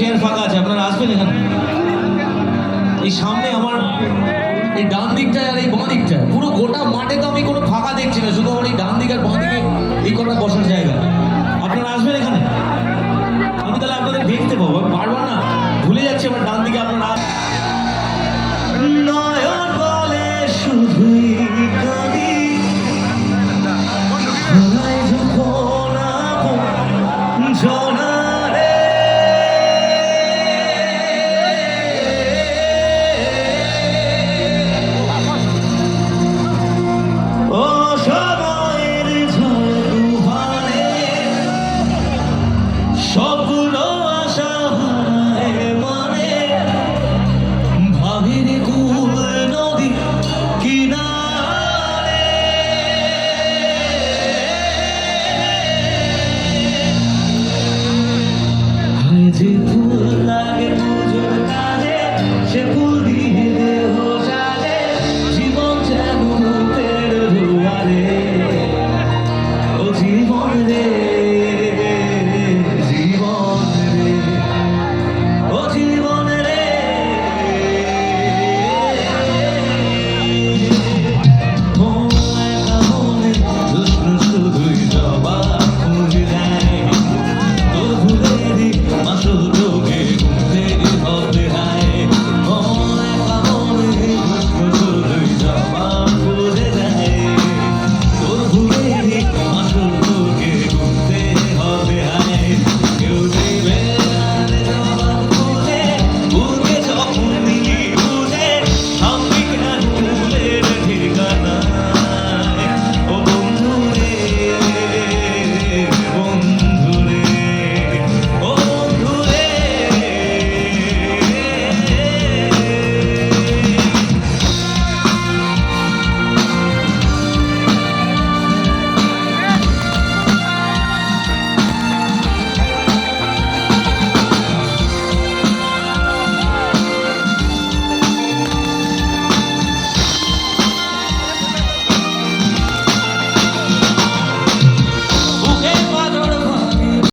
Chair ফাঁকা আছে, আপনারা আসবেন এখানে। এই সামনে আমার এই ডান দিকটায় আর এই বাঁ দিকটায়, পুরো গোটা মাঠে তো আমি কোনো ফাঁকা দেখছি না, শুধু আমার এই ডান দিক আর বাঁ দিকে এই কটা বসার জায়গা। আপনারা আসবেন এখানে, আমি তাহলে আপনাদের দেখতে পাবো। আমি বারবার না ভুলে যাচ্ছি আমার ডান দিকে আপনারা